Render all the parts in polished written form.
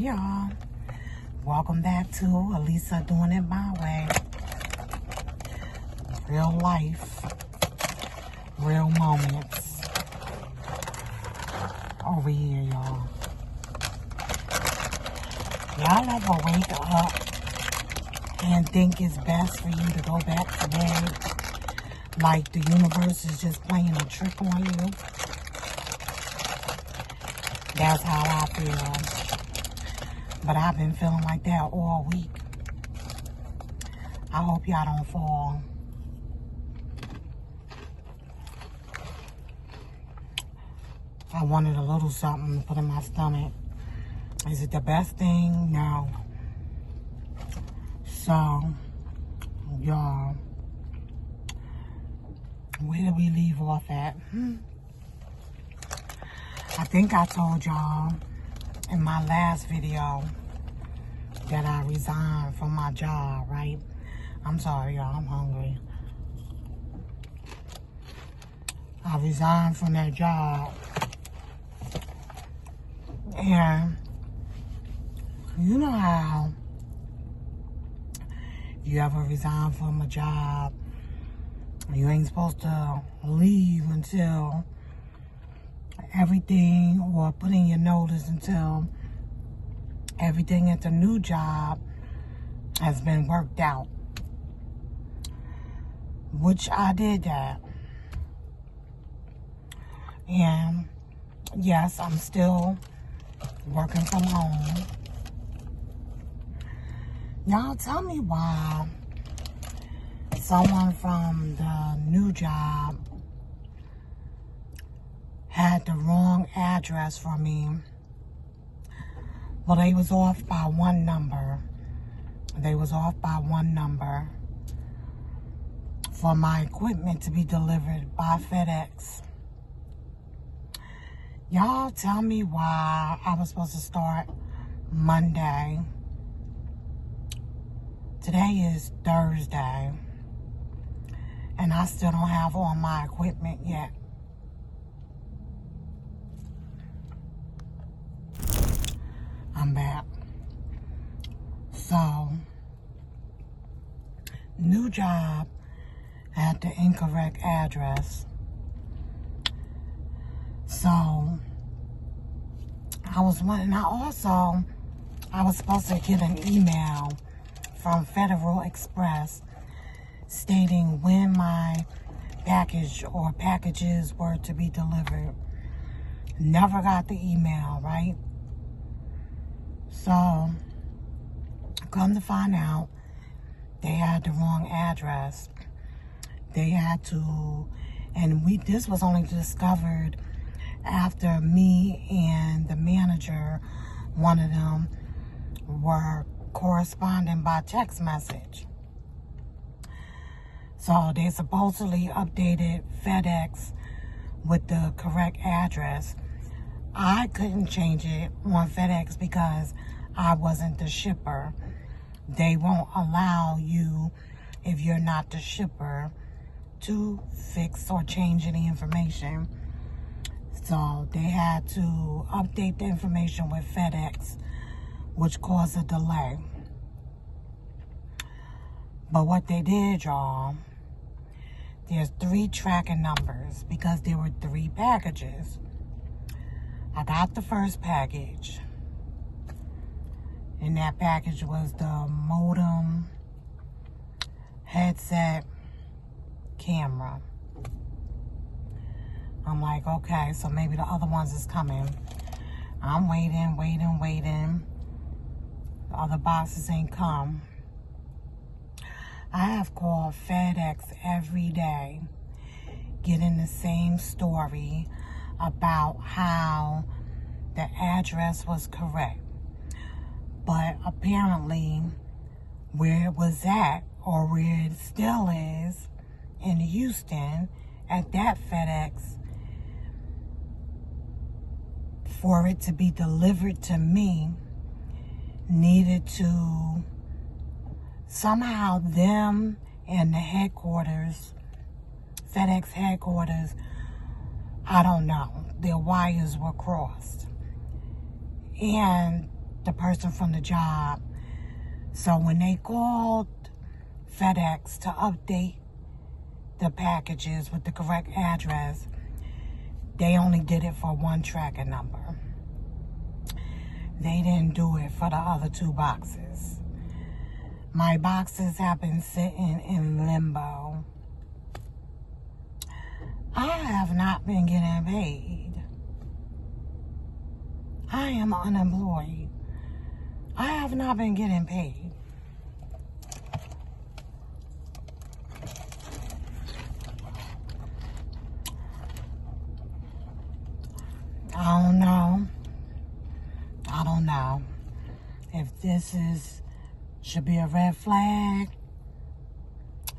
Hey y'all, welcome back to Alisa Doing It My Way. Real life, real moments over here, y'all. Y'all ever wake up and think it's best for you to go back to bed like the universe is just playing a trick on you? That's how I feel. But I've been feeling like that all week. I hope y'all don't fall. I wanted a little something to put in my stomach. Is it the best thing? No. So, y'all, where did we leave off at? I think I told y'all in my last video that I resigned from my job, right? I'm sorry, y'all, I'm hungry. I resigned from that job. And you know how you ever resign from a job, you ain't supposed to leave until everything, or put in your notice until everything at the new job has been worked out. Which I did that. And yes, I'm still working from home. Y'all tell me why someone from the new job had the wrong address for me. Well, they was off by one number. They was off by one number for my equipment to be delivered by FedEx. Y'all tell me why I was supposed to start Monday. Today is Thursday, and I still don't have all my equipment yet. I'm back. So, new job had the incorrect address. So, I was supposed to get an email from Federal Express stating when my package or packages were to be delivered. Never got the email, right? So, come to find out, they had the wrong address. They had to, and this was only discovered after me and the manager, one of them, were corresponding by text message. So they supposedly updated FedEx with the correct address. I couldn't change it on FedEx because I wasn't the shipper. They won't allow you, if you're not the shipper, to fix or change any information. So they had to update the information with FedEx, which caused a delay. But what they did, y'all, there's 3 tracking numbers because there were 3 packages. I got the first package, and that package was the modem, headset, camera. I'm like, okay, so maybe the other ones is coming. I'm waiting. The other boxes ain't come. I have called FedEx every day, getting the same story about how the address was correct. But apparently, where it was at, or where it still is, in Houston, at that FedEx, for it to be delivered to me, needed to somehow them and the headquarters, FedEx headquarters, I don't know, their wires were crossed. And the person from the job. So when they called FedEx to update the packages with the correct address, they only did it for one tracking number. They didn't do it for the other 2 boxes. My boxes have been sitting in limbo. I have not been getting paid. I am unemployed. I have not been getting paid. I don't know. I don't know if this should be a red flag.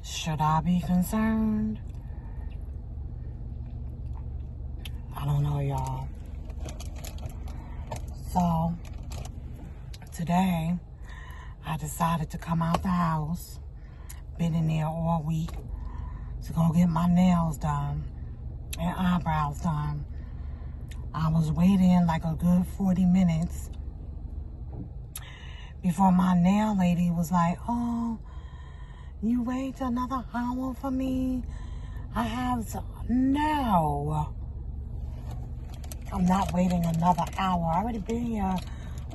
Should I be concerned? I don't know, y'all. So today I decided to come out the house. Been in there all week to go get my nails done and eyebrows done. I was waiting like a good 40 minutes before my nail lady was like, oh, you wait another hour for me? I have to, no. I'm not waiting another hour. I already been here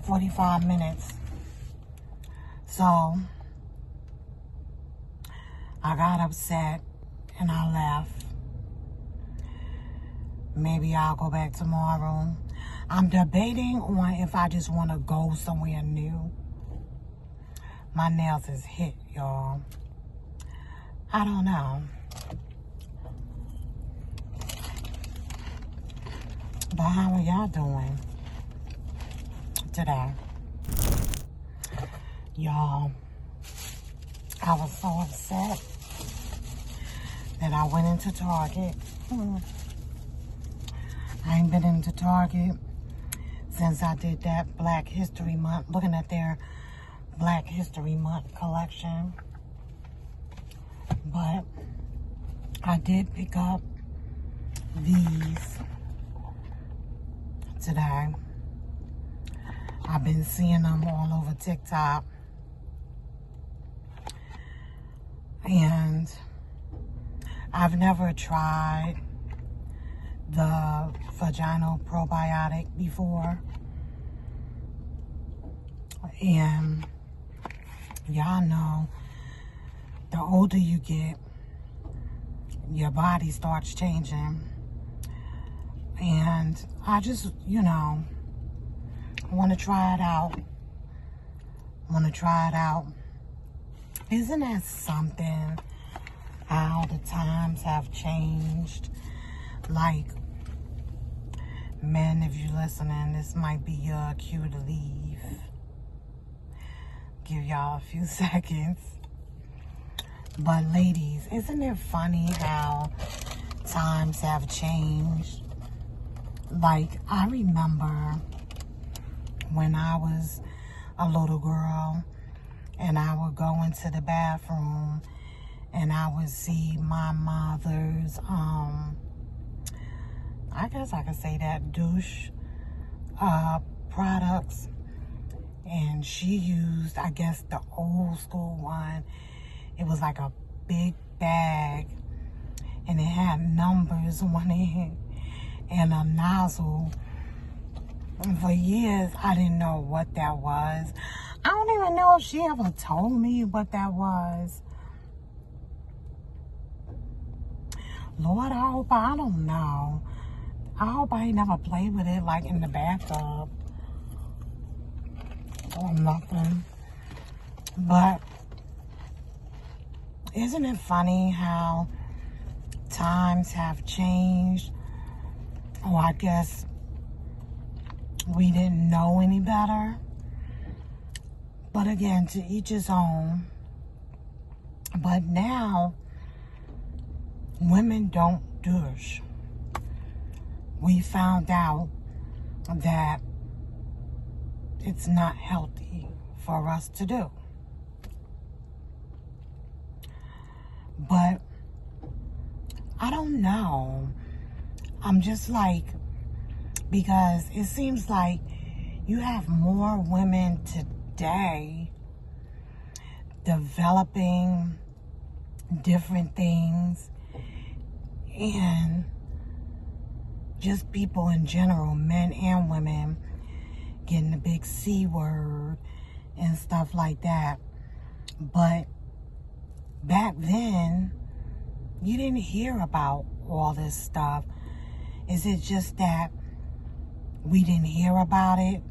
45 minutes. So I got upset and I left. Maybe I'll go back tomorrow. I'm debating on if I just want to go somewhere new. My nails is hit, y'all. I don't know. But how are y'all doing today? Y'all, I was so upset that I went into Target. I ain't been into Target since I did that Black History Month, looking at their Black History Month collection. But I did pick up these today. I've been seeing them all over TikTok. And I've never tried the vaginal probiotic before. And y'all know, the older you get, your body starts changing. And I just, want to try it out. Isn't that something, how the times have changed? Like, men, if you're listening, this might be your cue to leave. Give y'all a few seconds. But ladies, isn't it funny how times have changed? Like, I remember when I was a little girl and I would go into the bathroom and I would see my mother's, I guess I could say that, douche products. And she used, I guess, the old school one. It was like a big bag and it had numbers on it and a nozzle. And for years, I didn't know what that was. I don't even know if she ever told me what that was. Lord, I don't know. I hope I ain't never played with it like in the bathtub or nothing. But isn't it funny how times have changed? Oh, I guess we didn't know any better. But again, to each his own. But now, women don't douche. We found out that it's not healthy for us to do. But I don't know. I'm just like, because it seems like, You have more women today developing different things, and just people in general, men and women, getting the big C word and stuff like that. But back then, you didn't hear about all this stuff. Is it just that we didn't hear about it?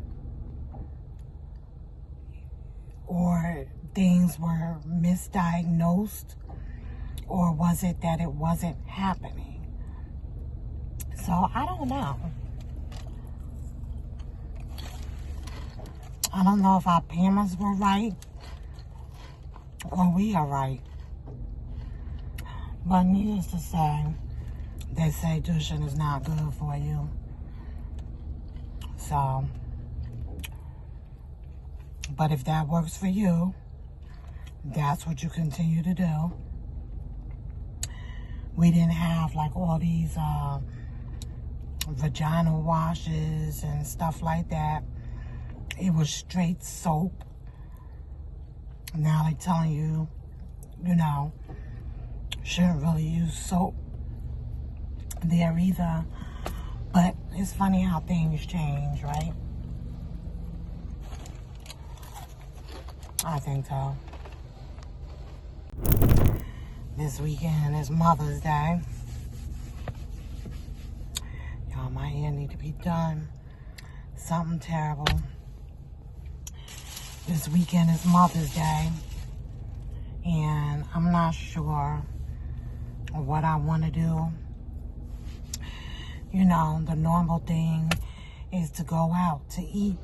Or things were misdiagnosed? Or was it that it wasn't happening? So I don't know. I don't know if our parents were right or we are right. But needless to say, they say tuition is not good for you. So, but if that works for you, that's what you continue to do. We didn't have like all these vaginal washes and stuff like that. It was straight soap. Now they're telling you, you know, shouldn't really use soap there either. But it's funny how things change, right? I think so. This weekend is Mother's Day. Y'all, my hair need to be done. Something terrible. This weekend is Mother's Day. And I'm not sure what I want to do. You know, the normal thing is to go out to eat.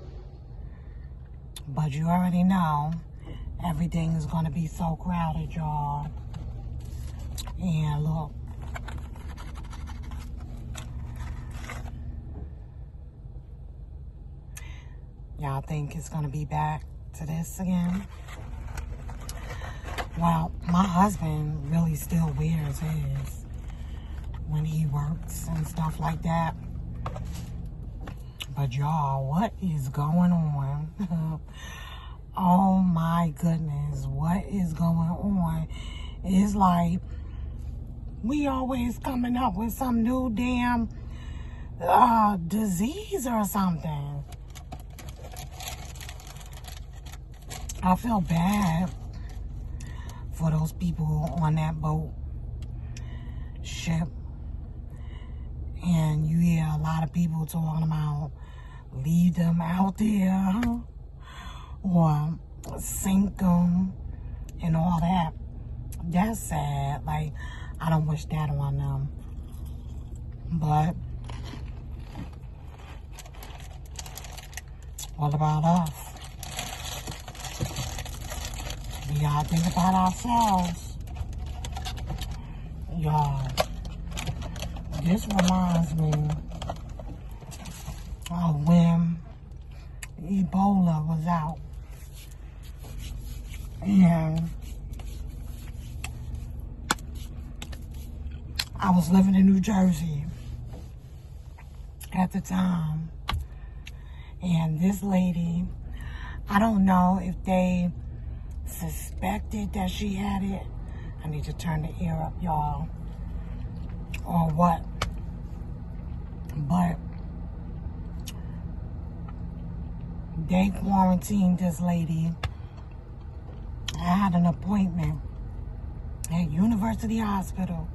But you already know everything is going to be so crowded, y'all. And look. Y'all think it's going to be back to this again? Well, my husband really still wears his when he works and stuff like that. But y'all, what is going on? Oh my goodness, what is going on? It's like we always coming up with some new damn disease or something. I feel bad for those people on that boat ship. And you hear a lot of people talking about leave them out there or sink them and all that. That's sad. Like, I don't wish that on them. But what about us? We gotta think about ourselves. Y'all, this reminds me of when Ebola was out. And I was living in New Jersey at the time. And this lady, I don't know if they suspected that she had it. I need to turn the air up, y'all. Or what. But they quarantined this lady. I had an appointment at University Hospital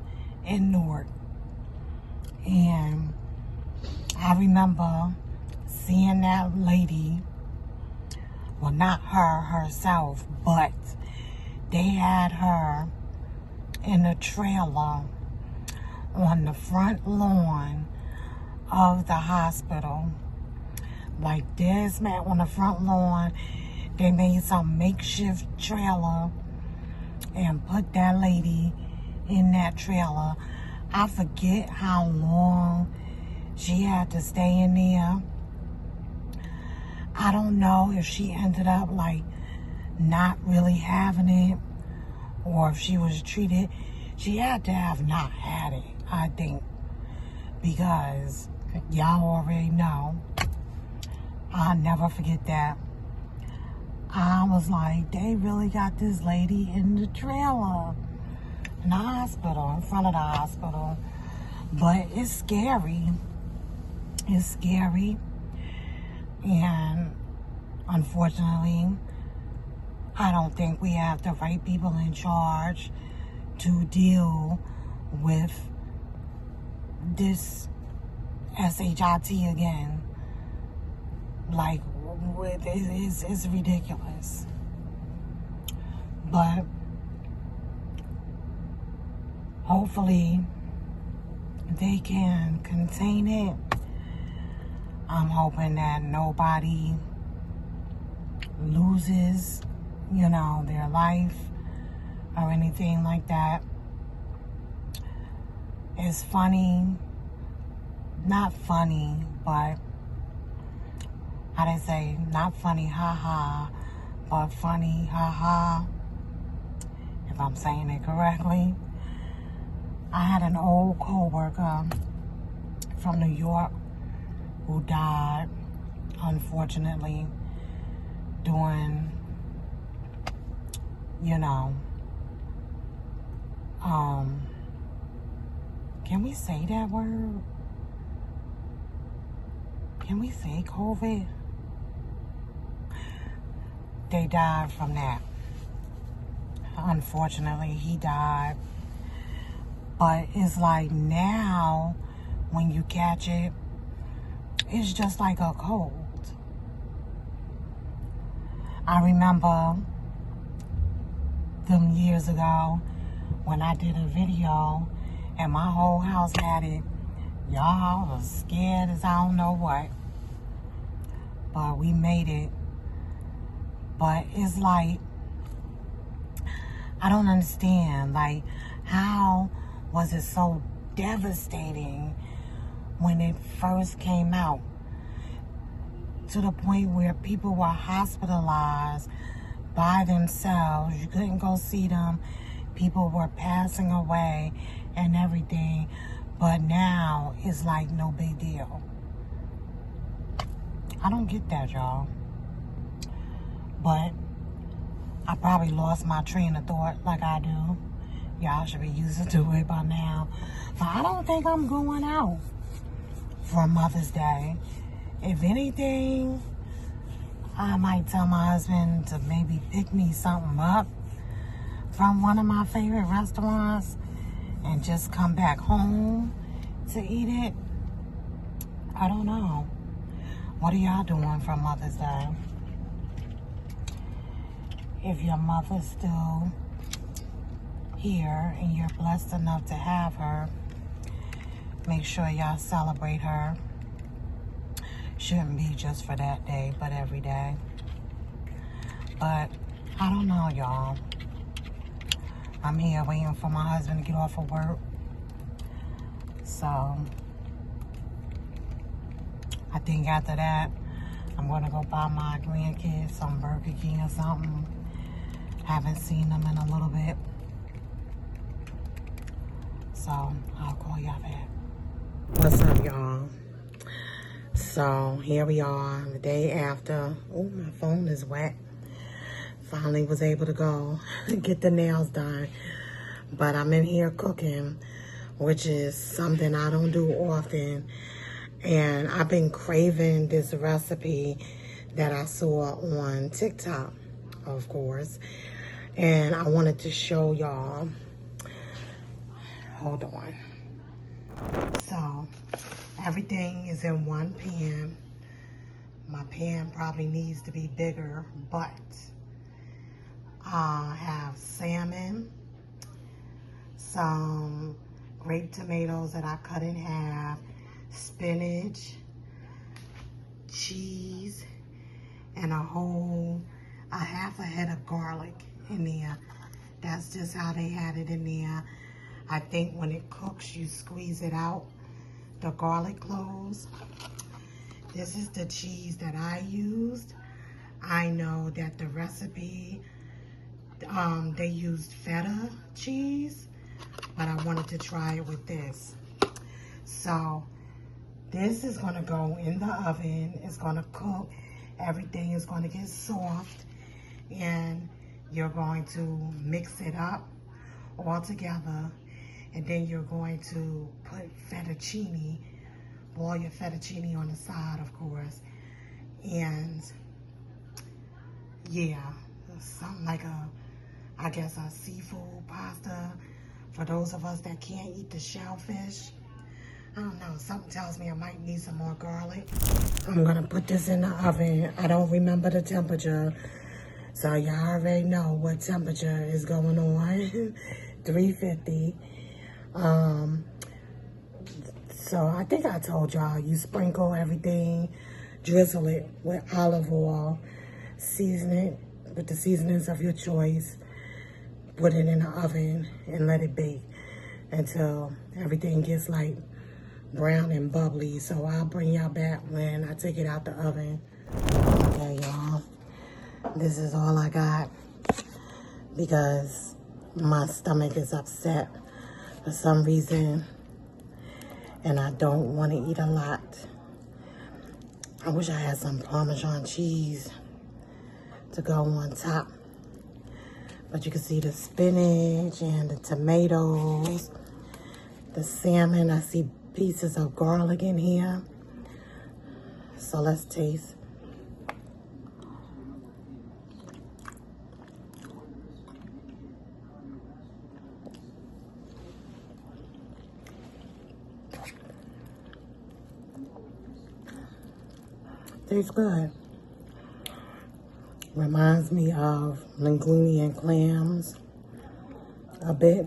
in Newark. And I remember seeing that lady. Well, not her herself, but they had her in a trailer on the front lawn of the hospital. Like this, man, on the front lawn, they made some makeshift trailer and put that lady in that trailer. I forget how long she had to stay in there. I don't know if she ended up like not really having it or if she was treated. She had to have not had it, I think, because y'all already know I'll never forget that. I was like, they really got this lady in the trailer, in the hospital, in front of the hospital. But it's scary. It's scary. And unfortunately, I don't think we have the right people in charge to deal with this SHIT again. Like, it's ridiculous. But hopefully they can contain it. I'm hoping that nobody loses, their life or anything like that. It's funny, not funny, but how they say, not funny, haha, but funny, haha, if I'm saying it correctly. I had an old co-worker from New York who died, unfortunately, doing, can we say that word? Can we say COVID? They died from that. Unfortunately, he died. But it's like now, when you catch it, it's just like a cold. I remember them years ago when I did a video and my whole house had it. Y'all was scared as I don't know what. But we made it. But it's like, I don't understand. Like, how was it so devastating when it first came out? To the point where people were hospitalized by themselves. You couldn't go see them. People were passing away and everything. But now it's like no big deal. I don't get that, y'all. But I probably lost my train of thought like I do. Y'all should be used to it by now. But I don't think I'm going out for Mother's Day. If anything, I might tell my husband to maybe pick me something up from one of my favorite restaurants and just come back home to eat it. I don't know. What are y'all doing for Mother's Day? If your mother's still here and you're blessed enough to have her, make sure y'all celebrate her. Shouldn't be just for that day, but every day. But I don't know, y'all. I'm here waiting for my husband to get off of work. So I think after that, I'm going to go buy my grandkids some Burger King or something. Haven't seen them in a little bit. So I'll call y'all back. What's up, y'all? So here we are, the day after. Oh, my phone is wet. Finally was able to go get the nails done. But I'm in here cooking, which is something I don't do often. And I've been craving this recipe that I saw on TikTok, of course. And I wanted to show y'all. Hold on. So, everything is in one pan. My pan probably needs to be bigger, but I have salmon, some grape tomatoes that I cut in half, spinach, cheese, and a half a head of garlic in there. That's just how they had it in there. I think when it cooks, you squeeze it out, the garlic cloves. This is the cheese that I used. I know that the recipe, they used feta cheese, but I wanted to try it with this. So this is gonna go in the oven. It's gonna cook everything is going to get soft, and you're going to mix it up all together, and then you're going to put fettuccine, boil your fettuccine on the side, of course, and yeah, something like I guess a seafood pasta for those of us that can't eat the shellfish. I don't know, something tells me I might need some more garlic. I'm gonna put this in the oven. I don't remember the temperature, so y'all already know what temperature is going on. 350. So I think I told y'all, you sprinkle everything, drizzle it with olive oil, season it with the seasonings of your choice, put it in the oven and let it bake until everything gets like brown and bubbly. So I'll bring y'all back when I take it out the oven. Okay, y'all, this is all I got because my stomach is upset for some reason and I don't want to eat a lot. I wish I had some Parmesan cheese to go on top. But you can see the spinach and the tomatoes, the salmon. I see pieces of garlic in here. So let's taste. Tastes good. Reminds me of linguine and clams a bit.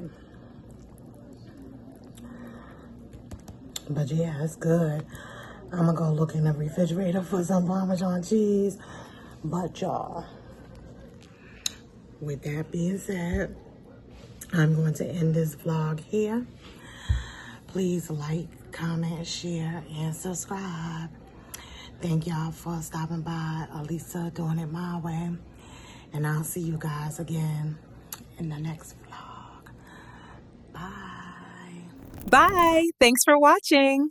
But yeah, it's good. I'm gonna go look in the refrigerator for some Parmesan cheese. But y'all, with that being said, I'm going to end this vlog here. Please like, comment, share, and subscribe. Thank y'all for stopping by. Alisa doing it my way. And I'll see you guys again in the next vlog. Bye. Bye. Thanks for watching.